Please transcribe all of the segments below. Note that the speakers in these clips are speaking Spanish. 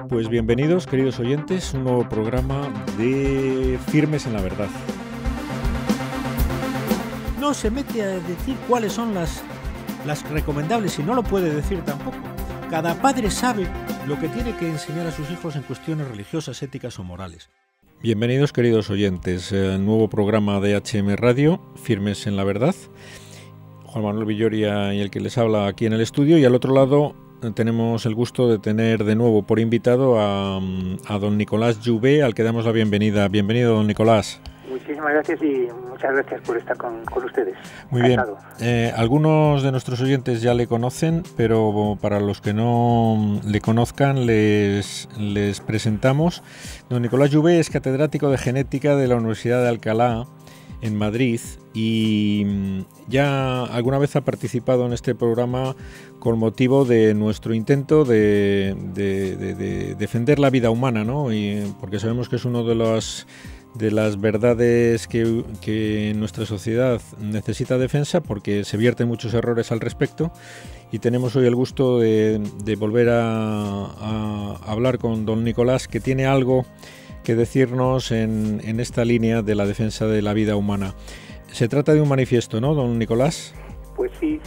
Pues bienvenidos, queridos oyentes, un nuevo programa de Firmes en la Verdad. No se mete a decir cuáles son las recomendables y no lo puede decir tampoco. Cada padre sabe lo que tiene que enseñar a sus hijos en cuestiones religiosas, éticas o morales. Bienvenidos, queridos oyentes, nuevo programa de HM Radio, Firmes en la Verdad. Juan Manuel Villoria y el que les habla aquí en el estudio, y al otro lado tenemos el gusto de tener de nuevo por invitado a don Nicolás Jouvet, al que damos la bienvenida. Bienvenido, don Nicolás. Muchísimas gracias y muchas gracias por estar con ustedes. Muy bien. Algunos de nuestros oyentes ya le conocen, pero para los que no le conozcan les presentamos. Don Nicolás Jouvet es catedrático de genética de la Universidad de Alcalá en Madrid y ya alguna vez ha participado en este programa con motivo de nuestro intento de defender la vida humana, ¿no? Y porque sabemos que es uno de las verdades que nuestra sociedad necesita defensa, porque se vierten muchos errores al respecto, y tenemos hoy el gusto de volver a hablar con don Nicolás, que tiene algo que decirnos en esta línea de la defensa de la vida humana. Se trata de un manifiesto, ¿no, don Nicolás? Pues sí.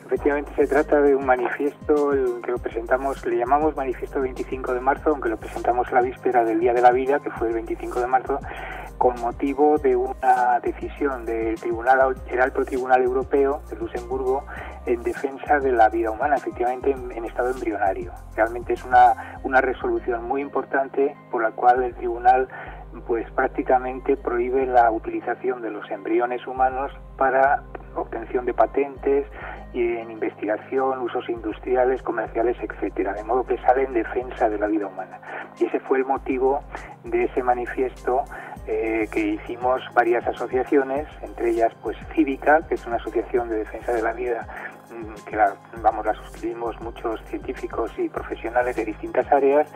Efectivamente se trata de un manifiesto que lo presentamos, le llamamos Manifiesto 25 de marzo, aunque lo presentamos la víspera del Día de la Vida, que fue el 25 de marzo, con motivo de una decisión del Alto Tribunal Europeo de Luxemburgo en defensa de la vida humana, efectivamente en estado embrionario. Realmente es una resolución muy importante por la cual el tribunal pues prácticamente prohíbe la utilización de los embriones humanos para obtención de patentes y en investigación, usos industriales, comerciales, etcétera, de modo que sale en defensa de la vida humana. Y ese fue el motivo de ese manifiesto que hicimos varias asociaciones, entre ellas pues Cívica, que es una asociación de defensa de la vida, que la suscribimos muchos científicos y profesionales de distintas áreas,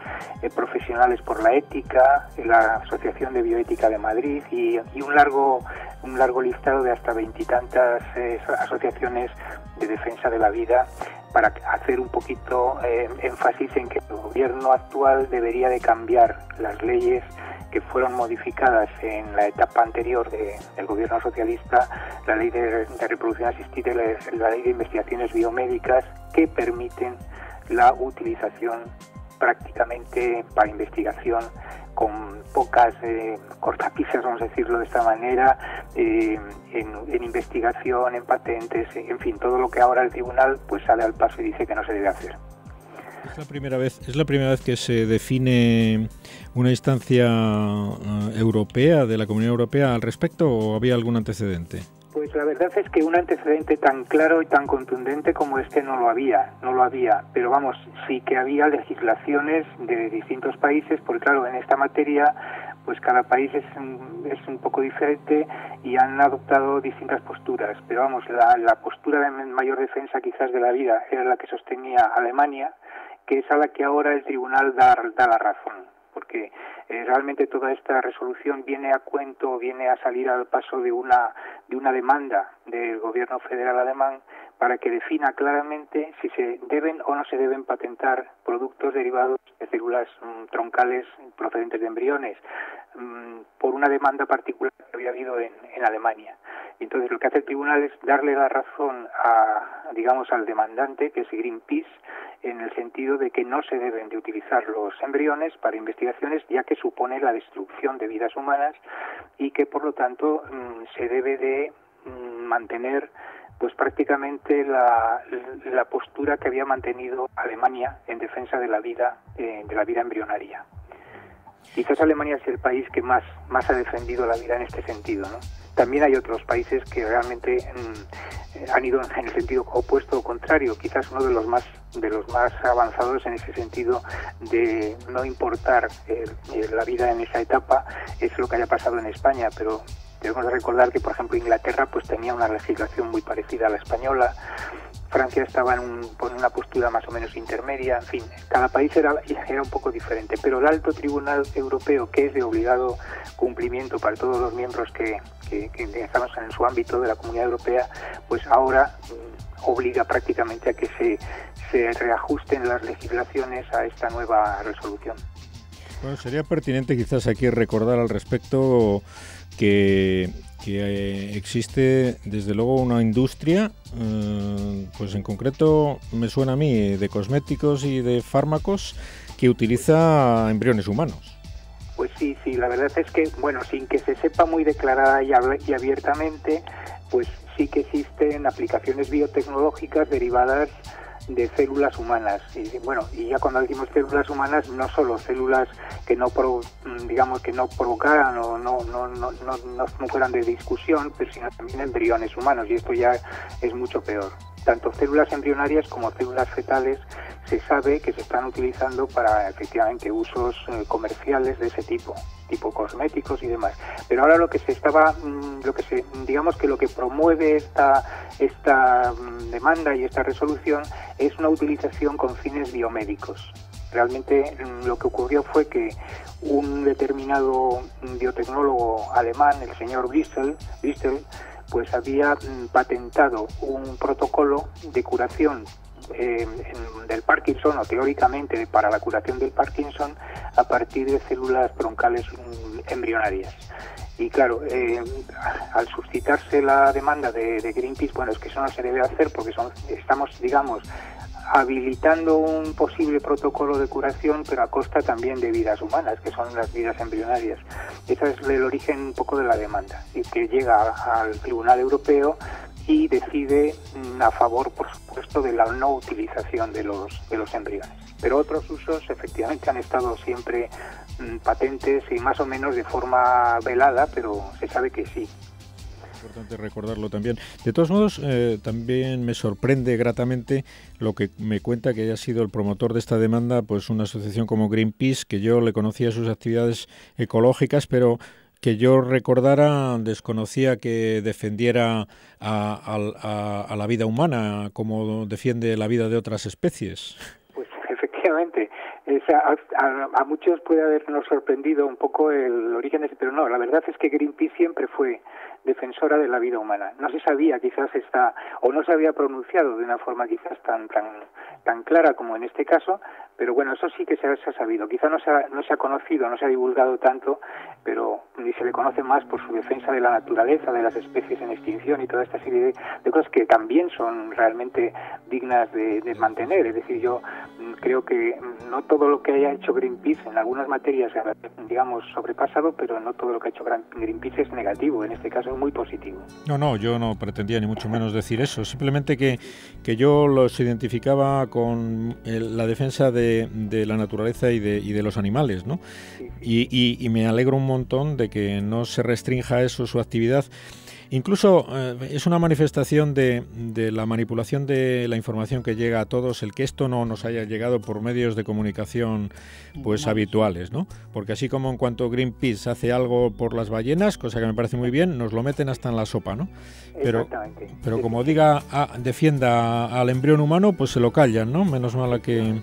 profesionales por la ética, la Asociación de Bioética de Madrid y un largo listado de hasta veintitantas asociaciones de defensa de la vida, para hacer un poquito énfasis en que el gobierno actual debería de cambiar las leyes que fueron modificadas en la etapa anterior del gobierno socialista, la ley de reproducción asistida y la ley de investigaciones biomédicas, que permiten la utilización prácticamente para investigación con pocas cortapisas, vamos a decirlo de esta manera, en investigación, en patentes, en fin, todo lo que ahora el tribunal pues sale al paso y dice que no se debe hacer. ¿Es la primera vez que se define una instancia europea, de la Comunidad Europea, al respecto, o había algún antecedente? Pues la verdad es que un antecedente tan claro y tan contundente como este no lo había, pero vamos, sí que había legislaciones de distintos países, porque claro, en esta materia pues cada país es un poco diferente y han adoptado distintas posturas, pero vamos, la postura de mayor defensa quizás de la vida era la que sostenía Alemania, que es a la que ahora el tribunal da la razón, porque realmente toda esta resolución viene a salir al paso de una demanda del gobierno federal alemán para que defina claramente si se deben o no se deben patentar productos derivados de células troncales procedentes de embriones, por una demanda particular que había habido en Alemania. Entonces lo que hace el tribunal es darle la razón al demandante, que es Greenpeace, en el sentido de que no se deben de utilizar los embriones para investigaciones, ya que supone la destrucción de vidas humanas y que por lo tanto se debe de mantener pues prácticamente la postura que había mantenido Alemania en defensa de la vida embrionaria. Quizás Alemania es el país que más ha defendido la vida en este sentido, ¿no? También hay otros países que realmente han ido en el sentido opuesto o contrario. Quizás uno de los más avanzados en ese sentido de no importar la vida en esa etapa es lo que haya pasado en España, pero debemos de recordar que, por ejemplo, Inglaterra pues tenía una legislación muy parecida a la española. Francia estaba en una postura más o menos intermedia, en fin, cada país era un poco diferente, pero el Alto Tribunal Europeo, que es de obligado cumplimiento para todos los miembros que estamos en su ámbito de la Comunidad Europea, pues ahora obliga prácticamente a que se reajusten las legislaciones a esta nueva resolución. Bueno, sería pertinente quizás aquí recordar al respecto que existe desde luego una industria, pues en concreto me suena a mí, de cosméticos y de fármacos que utiliza embriones humanos. Pues sí, la verdad es que, bueno, sin que se sepa muy declarada y abiertamente, pues sí que existen aplicaciones biotecnológicas derivadas de células humanas. Y bueno, y ya cuando decimos células humanas, no solo células que no provocaran o no fueran de discusión, pero sino también embriones humanos, y esto ya es mucho peor. Tanto células embrionarias como células fetales se sabe que se están utilizando para efectivamente usos comerciales de ese tipo cosméticos y demás. Pero ahora lo que promueve esta demanda y esta resolución es una utilización con fines biomédicos. Realmente lo que ocurrió fue que un determinado biotecnólogo alemán, el señor Bristol, pues había patentado un protocolo de curación del Parkinson, o teóricamente para la curación del Parkinson, a partir de células broncales embrionarias. Y claro, al suscitarse la demanda de Greenpeace, bueno, es que eso no se debe hacer porque estamos, digamos, habilitando un posible protocolo de curación, pero a costa también de vidas humanas, que son las vidas embrionarias. Ese es el origen un poco de la demanda, y que llega al Tribunal Europeo y decide a favor, por supuesto, de la no utilización de los embriones. Pero otros usos efectivamente han estado siempre patentes y más o menos de forma velada, pero se sabe que sí. Importante recordarlo también. De todos modos, también me sorprende gratamente lo que me cuenta que haya sido el promotor de esta demanda, pues una asociación como Greenpeace, que yo le conocía sus actividades ecológicas, pero que yo recordara, desconocía que defendiera a la vida humana como defiende la vida de otras especies. Pues efectivamente, a muchos puede habernos sorprendido un poco el origen de ese, pero no, la verdad es que Greenpeace siempre fue defensora de la vida humana. No se sabía quizás o no se había pronunciado de una forma quizás tan clara como en este caso, pero bueno, eso sí que se ha sabido. Quizá no se ha conocido, no se ha divulgado tanto, pero ni se le conoce más por su defensa de la naturaleza, de las especies en extinción y toda esta serie de cosas que también son realmente dignas de mantener. Es decir, yo creo que no todo lo que haya hecho Greenpeace en algunas materias, digamos, sobrepasado, pero no todo lo que ha hecho Greenpeace es negativo. En este caso es muy positivo. No, yo no pretendía ni mucho menos decir eso. Simplemente que yo los identificaba con la defensa de la naturaleza y de los animales, ¿no? Sí. Y me alegro un montón de que no se restrinja eso su actividad. Incluso es una manifestación de la manipulación de la información que llega a todos, el que esto no nos haya llegado por medios de comunicación pues habituales, ¿no? Porque así como en cuanto Greenpeace hace algo por las ballenas, cosa que me parece muy bien, nos lo meten hasta en la sopa, ¿no? Pero como diga, defienda al embrión humano, pues se lo callan, ¿no? Menos mal a que...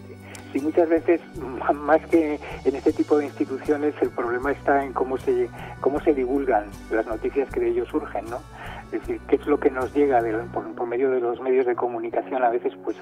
Sí, muchas veces, más que en este tipo de instituciones, el problema está en cómo se divulgan las noticias que de ellos surgen, ¿no? Es decir, qué es lo que nos llega por medio de los medios de comunicación. A veces, pues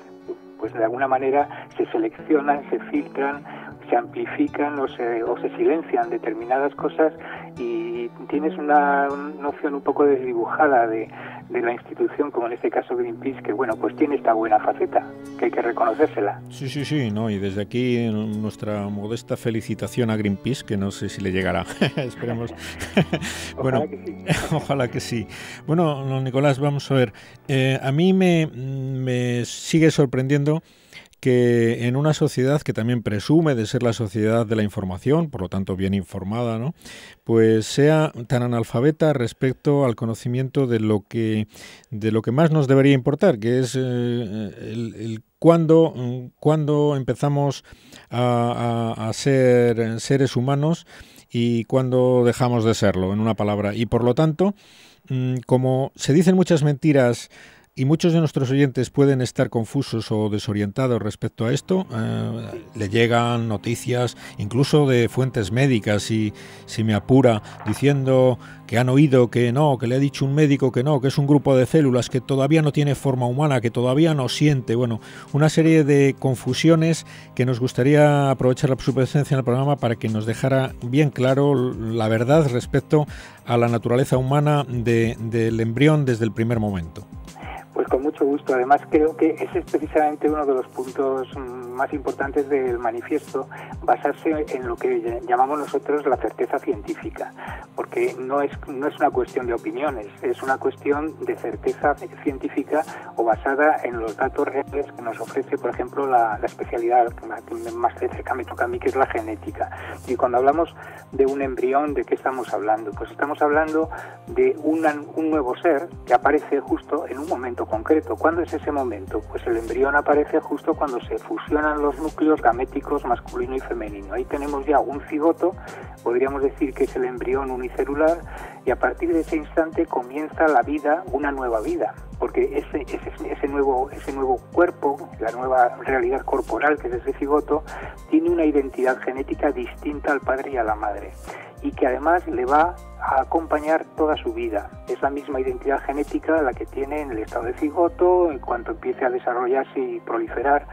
de alguna manera se seleccionan, se filtran, se amplifican o se silencian determinadas cosas, y tienes una noción un poco desdibujada de la institución, como en este caso Greenpeace, que bueno, pues tiene esta buena faceta, que hay que reconocérsela. Sí, no, y desde aquí nuestra modesta felicitación a Greenpeace, que no sé si le llegará. Esperemos. Bueno, ojalá que sí. Ojalá que sí. Bueno, don Nicolás, vamos a ver. A mí me sigue sorprendiendo que en una sociedad que también presume de ser la sociedad de la información, por lo tanto bien informada, ¿no?, pues sea tan analfabeta respecto al conocimiento de lo que más nos debería importar, que es el cuándo empezamos a ser seres humanos y cuándo dejamos de serlo, en una palabra. Y por lo tanto, como se dicen muchas mentiras y muchos de nuestros oyentes pueden estar confusos o desorientados respecto a esto. Le llegan noticias incluso de fuentes médicas, y si me apura, diciendo que han oído que no, que le ha dicho un médico que no, que es un grupo de células, que todavía no tiene forma humana, que todavía no siente. Bueno, una serie de confusiones que nos gustaría aprovechar su presencia en el programa para que nos dejara bien claro la verdad respecto a la naturaleza humana del embrión desde el primer momento. Pues con mucho gusto. Además, creo que ese es precisamente uno de los puntos más importantes del manifiesto, basarse en lo que llamamos nosotros la certeza científica, porque no es una cuestión de opiniones, es una cuestión de certeza científica o basada en los datos reales que nos ofrece, por ejemplo, la especialidad que más cerca me toca a mí, que es la genética. Y cuando hablamos de un embrión, ¿de qué estamos hablando? Pues estamos hablando de un nuevo ser que aparece justo en un momento concreto. ¿Cuándo es ese momento? Pues el embrión aparece justo cuando se fusionan los núcleos gaméticos masculino y femenino. Ahí tenemos ya un cigoto, podríamos decir que es el embrión unicelular, y a partir de ese instante comienza la vida, una nueva vida, porque ese nuevo cuerpo, la nueva realidad corporal que es ese cigoto, tiene una identidad genética distinta al padre y a la madre, y que además le va a acompañar toda su vida. Es la misma identidad genética la que tiene en el estado de cigoto, en cuanto empiece a desarrollarse y proliferar,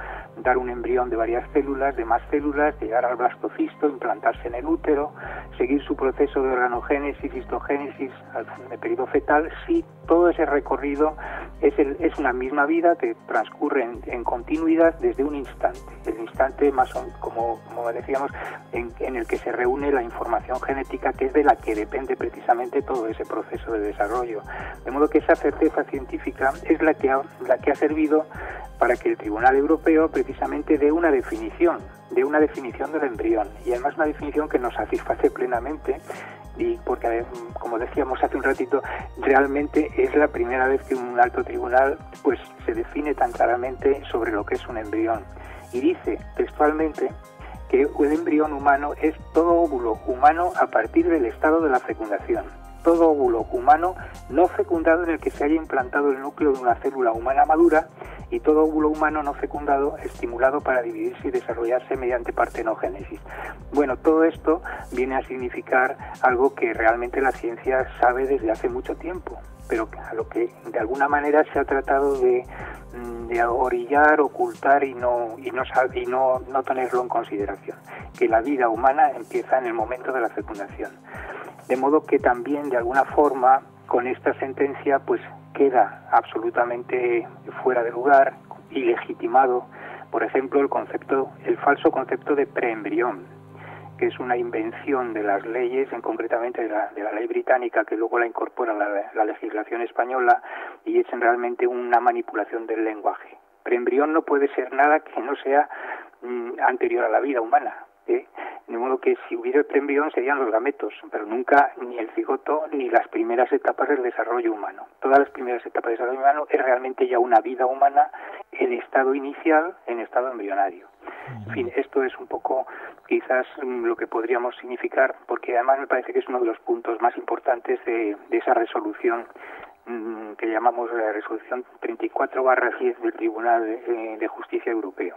dar un embrión de varias células, de más células, llegar al blastocisto, implantarse en el útero, seguir su proceso de organogénesis, histogénesis, al periodo fetal. Sí, todo ese recorrido es una misma vida que transcurre en continuidad desde un instante. El instante más, como decíamos, en el que se reúne la información genética, que es de la que depende precisamente todo ese proceso de desarrollo. De modo que esa certeza científica es la que ha servido para que el Tribunal Europeo precisamente dé una definición del embrión, y además una definición que nos satisface plenamente, y porque, como decíamos hace un ratito, realmente es la primera vez que un alto tribunal pues se define tan claramente sobre lo que es un embrión, y dice textualmente que el embrión humano es todo óvulo humano a partir del estado de la fecundación. Todo óvulo humano no fecundado en el que se haya implantado el núcleo de una célula humana madura, y todo óvulo humano no fecundado estimulado para dividirse y desarrollarse mediante partenogénesis. Bueno, todo esto viene a significar algo que realmente la ciencia sabe desde hace mucho tiempo, pero a lo que de alguna manera se ha tratado de orillar, ocultar y no tenerlo en consideración, que la vida humana empieza en el momento de la fecundación. De modo que también, de alguna forma, con esta sentencia, pues queda absolutamente fuera de lugar, ilegitimado, por ejemplo, el falso concepto de preembrión, que es una invención de las leyes, concretamente de la ley británica, que luego la incorpora la legislación española, y es realmente una manipulación del lenguaje. Preembrión no puede ser nada que no sea anterior a la vida humana, ¿eh? De modo que si hubiera el preembrión serían los gametos, pero nunca ni el cigoto ni las primeras etapas del desarrollo humano. Todas las primeras etapas del desarrollo humano es realmente ya una vida humana en estado inicial, en estado embrionario. En fin, esto es un poco quizás lo que podríamos significar, porque además me parece que es uno de los puntos más importantes de esa resolución que llamamos la resolución 34/10 del Tribunal de Justicia Europeo.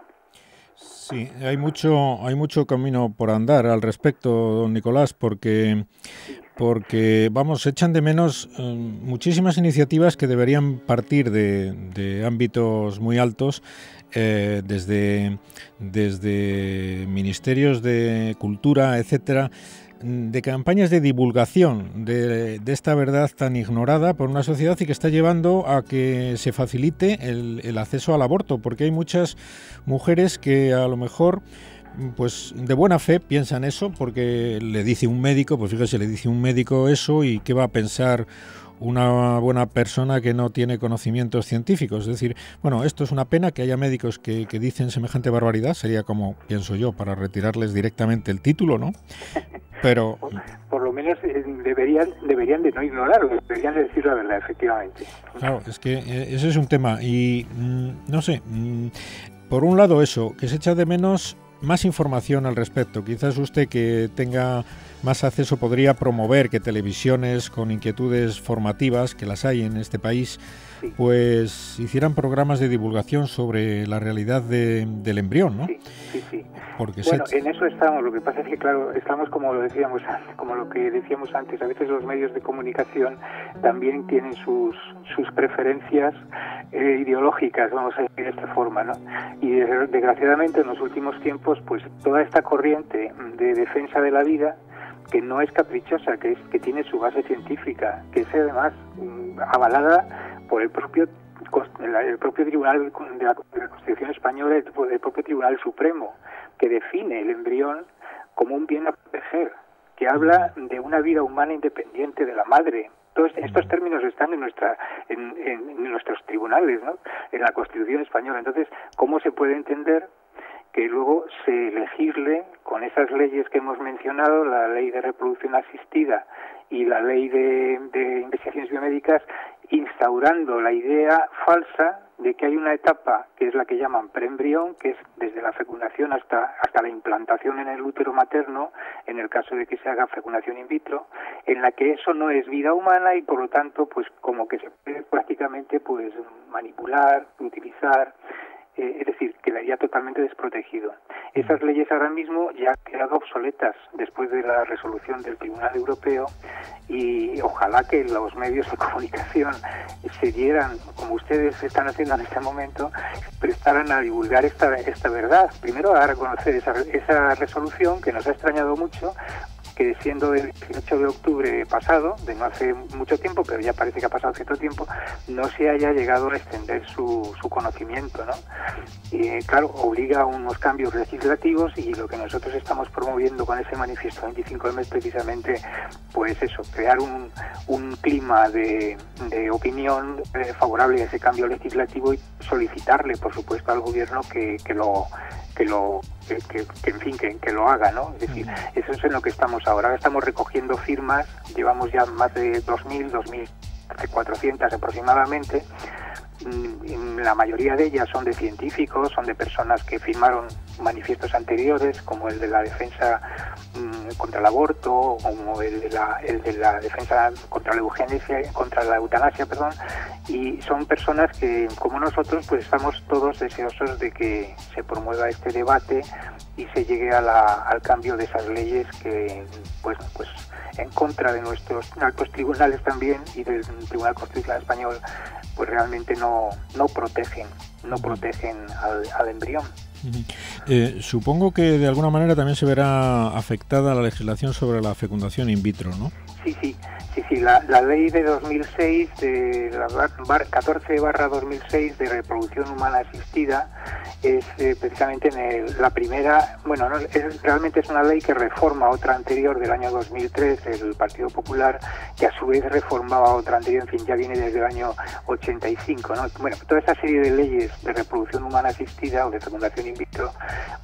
Sí, hay mucho camino por andar al respecto, don Nicolás, porque vamos, echan de menos muchísimas iniciativas que deberían partir de ámbitos muy altos, desde ministerios de cultura, etcétera, de campañas de divulgación de esta verdad tan ignorada por una sociedad, y que está llevando a que se facilite el acceso al aborto, porque hay muchas mujeres que a lo mejor, pues de buena fe piensan eso, porque le dice un médico, pues fíjese, le dice un médico eso, y ¿qué va a pensar una buena persona que no tiene conocimientos científicos? Es decir, bueno, esto es una pena que haya médicos que dicen semejante barbaridad, sería como, pienso yo, para retirarles directamente el título, ¿no? Pero por lo menos deberían de no ignorarlo, deberían de decir la verdad, efectivamente. Claro, es que ese es un tema, y no sé, por un lado eso, que se echa de menos más información al respecto. Quizás usted, que tenga más acceso, podría promover que televisiones con inquietudes formativas, que las hay en este país, sí, pues hicieran programas de divulgación sobre la realidad del embrión, ¿no? Sí, sí, sí. Porque bueno, en eso estamos. Lo que pasa es que, claro, estamos como lo que decíamos antes. A veces los medios de comunicación también tienen sus preferencias ideológicas, vamos a decir de esta forma, ¿no? Y desgraciadamente en los últimos tiempos, pues toda esta corriente de defensa de la vida, que no es caprichosa, que tiene su base científica, que es además avalada por el propio Tribunal de la Constitución Española, el propio Tribunal Supremo, que define el embrión como un bien a proteger, que habla de una vida humana independiente de la madre. Todos estos términos están en nuestros tribunales, ¿no? En la Constitución Española. Entonces, ¿cómo se puede entender que luego se legisle con esas leyes que hemos mencionado, la ley de reproducción asistida y la ley de investigaciones biomédicas, instaurando la idea falsa de que hay una etapa que es la que llaman preembrión, que es desde la fecundación hasta la implantación en el útero materno, en el caso de que se haga fecundación in vitro, en la que eso no es vida humana y por lo tanto pues como que se puede prácticamente pues manipular, utilizar, es decir, quedaría totalmente desprotegido. Esas leyes ahora mismo ya han quedado obsoletas después de la resolución del Tribunal Europeo y ojalá que los medios de comunicación se dieran, como ustedes están haciendo en este momento, prestaran a divulgar esta verdad. Primero a dar a conocer esa resolución que nos ha extrañado mucho, que siendo del 18 de octubre pasado, de no hace mucho tiempo, pero ya parece que ha pasado cierto tiempo, no se haya llegado a extender su conocimiento, ¿no? Claro, obliga a unos cambios legislativos y lo que nosotros estamos promoviendo con ese manifiesto 25M es precisamente, pues eso, crear un clima de opinión favorable a ese cambio legislativo y solicitarle, por supuesto, al gobierno que lo haga, ¿no? Es decir, eso es en lo que estamos ahora. Ahora estamos recogiendo firmas, llevamos ya más de 2.400 aproximadamente. La mayoría de ellas son de científicos, son de personas que firmaron manifiestos anteriores, como el de la defensa contra el aborto, como el de la defensa contra la eutanasia, y son personas que, como nosotros, pues estamos todos deseosos de que se promueva este debate y se llegue al cambio de esas leyes que, pues en contra de nuestros altos tribunales también y del Tribunal Constitucional Español, pues realmente no protegen al embrión. Supongo que de alguna manera también se verá afectada la legislación sobre la fecundación in vitro, ¿no? Sí. La ley de 2006, de la 14/2006 de reproducción humana asistida, es precisamente la primera, realmente es una ley que reforma otra anterior del año 2003 del Partido Popular, que a su vez reformaba otra anterior, en fin, ya viene desde el año 85, ¿no? Bueno, toda esa serie de leyes de reproducción humana asistida o de fecundación in vitro,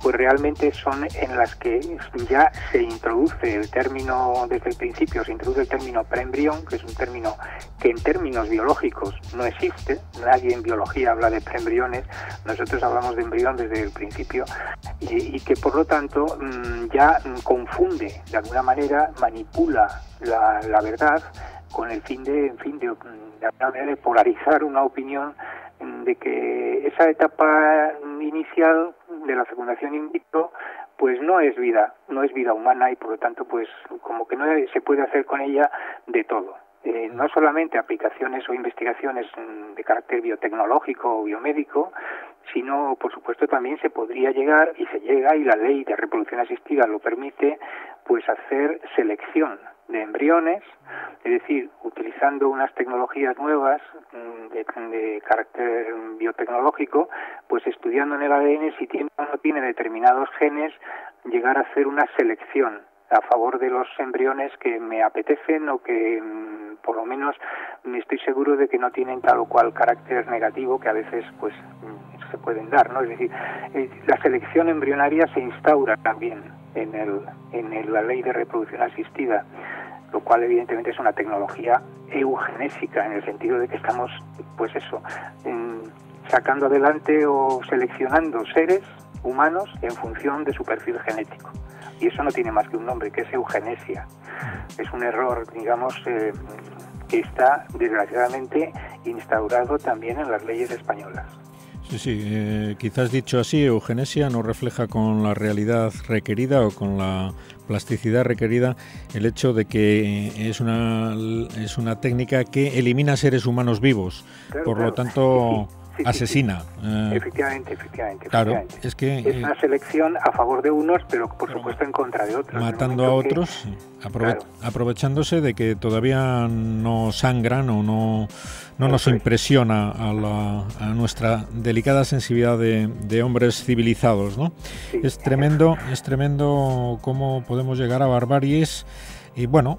pues realmente son en las que ya se introduce el término, desde el principio se introduce el término preembrión, que es un término que en términos biológicos no existe, nadie en biología habla de preembriones, nosotros hablamos de embrión desde el principio, y que por lo tanto ya confunde, de alguna manera manipula la verdad con el fin de alguna manera de polarizar una opinión de que esa etapa inicial de la fecundación in vitro pues no es vida humana y por lo tanto pues como que no se puede hacer con ella de todo. No solamente aplicaciones o investigaciones de carácter biotecnológico o biomédico, sino por supuesto también se podría llegar, y se llega, y la ley de reproducción asistida lo permite, pues hacer selección de embriones, es decir, utilizando unas tecnologías nuevas de carácter biotecnológico, pues estudiando en el ADN si tiene o no tiene determinados genes, llegar a hacer una selección a favor de los embriones que me apetecen o que por lo menos me estoy seguro de que no tienen tal o cual carácter negativo que a veces pues se pueden dar, ¿no? Es decir, la selección embrionaria se instaura también en la ley de reproducción asistida, lo cual evidentemente es una tecnología eugenésica en el sentido de que estamos sacando adelante o seleccionando seres humanos en función de su perfil genético. Y eso no tiene más que un nombre, que es eugenesia. Es un error, digamos, que está desgraciadamente instaurado también en las leyes españolas. Sí, quizás dicho así, eugenesia no refleja con la realidad requerida o con la plasticidad requerida el hecho de que es una técnica que elimina seres humanos vivos, por lo tanto asesina. Efectivamente. Claro, es que es una selección a favor de unos, pero por supuesto en contra de otros. Matando a otros, aprovechándose de que todavía no sangran o no nos impresiona a nuestra delicada sensibilidad de hombres civilizados, ¿no? Sí. Es tremendo cómo podemos llegar a barbaries. Y bueno,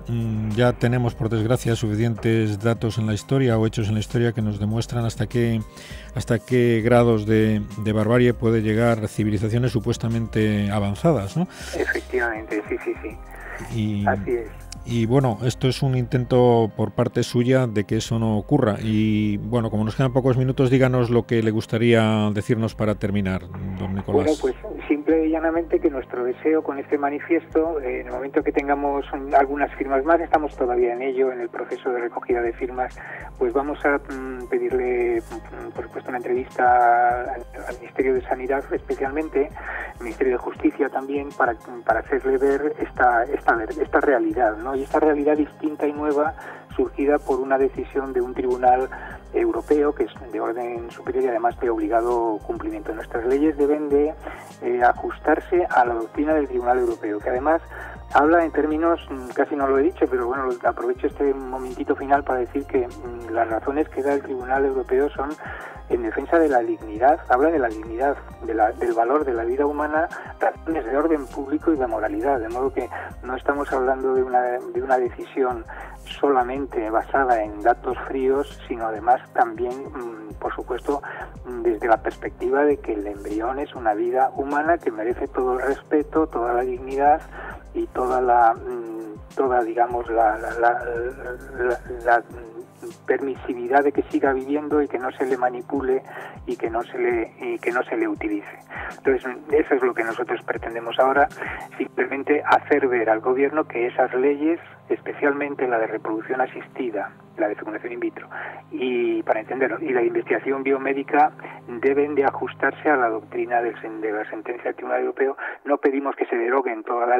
ya tenemos por desgracia suficientes datos en la historia o hechos en la historia que nos demuestran hasta qué grados de barbarie puede llegar civilizaciones supuestamente avanzadas, ¿no? Efectivamente, sí. Así es. Y bueno, esto es un intento por parte suya de que eso no ocurra. Y bueno, como nos quedan pocos minutos, díganos lo que le gustaría decirnos para terminar, don Nicolás. Bueno, pues simple y llanamente que nuestro deseo con este manifiesto, en el momento que tengamos algunas firmas más, estamos todavía en ello, en el proceso de recogida de firmas, pues vamos a pedirle, por supuesto, una entrevista al Ministerio de Sanidad especialmente, al Ministerio de Justicia también, para hacerle ver esta realidad, ¿no? Y esta realidad distinta y nueva surgida por una decisión de un tribunal europeo que es de orden superior y además de obligado cumplimiento. Nuestras leyes deben de ajustarse a la doctrina del Tribunal Europeo, que además habla en términos, casi no lo he dicho, pero bueno, aprovecho este momentito final para decir que las razones que da el Tribunal Europeo son en defensa de la dignidad, habla de la dignidad, del valor de la vida humana, razones de orden público y de moralidad, de modo que no estamos hablando de una decisión solamente basada en datos fríos, sino además también, por supuesto, desde la perspectiva de que el embrión es una vida humana que merece todo el respeto, toda la dignidad y toda digamos la permisividad de que siga viviendo y que no se le manipule y que no se le utilice. Entonces, eso es lo que nosotros pretendemos ahora, simplemente hacer ver al gobierno que esas leyes, especialmente la de reproducción asistida, la de fecundación in vitro, y para entenderlo, y la investigación biomédica deben de ajustarse a la doctrina de la sentencia del Tribunal Europeo. No pedimos que se deroguen toda la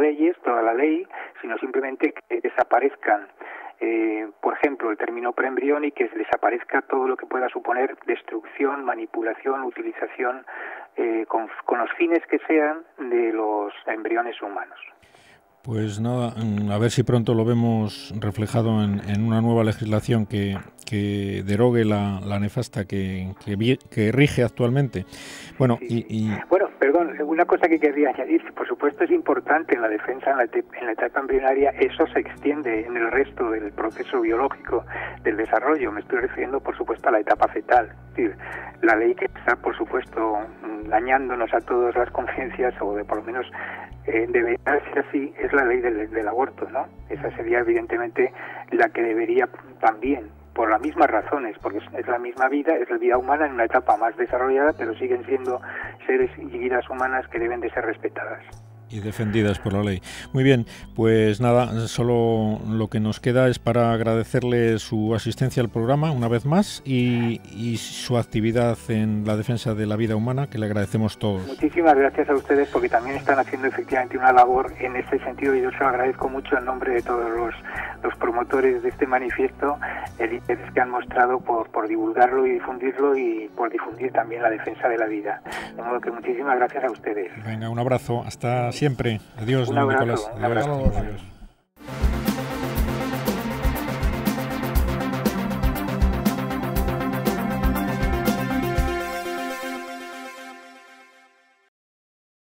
ley, sino simplemente que desaparezcan, por ejemplo, el término preembrión y que desaparezca todo lo que pueda suponer destrucción, manipulación, utilización, con los fines que sean de los embriones humanos. Pues nada, a ver si pronto lo vemos reflejado en una nueva legislación que derogue la nefasta que rige actualmente. Bueno, sí. Bueno, perdón, una cosa que querría añadir, por supuesto es importante en la defensa en la etapa embrionaria, eso se extiende en el resto del proceso biológico del desarrollo. Me estoy refiriendo, por supuesto, a la etapa fetal. Es decir, la ley que está, por supuesto, dañándonos a todas las conciencias, o por lo menos debería ser así, es la ley del aborto, ¿no? Esa sería evidentemente la que debería también, por las mismas razones, porque es la misma vida, es la vida humana en una etapa más desarrollada, pero siguen siendo seres y vidas humanas que deben de ser respetadas. Y defendidas por la ley. Muy bien, pues nada, solo lo que nos queda es para agradecerle su asistencia al programa una vez más y su actividad en la defensa de la vida humana, que le agradecemos todos. Muchísimas gracias a ustedes porque también están haciendo efectivamente una labor en ese sentido y yo se lo agradezco mucho en nombre de todos los promotores de este manifiesto, el interés que han mostrado por divulgarlo y difundirlo y por difundir también la defensa de la vida. De modo que muchísimas gracias a ustedes. Venga, un abrazo, hasta siempre. Adiós, un abrazo, Nicolás. Un abrazo. Adiós.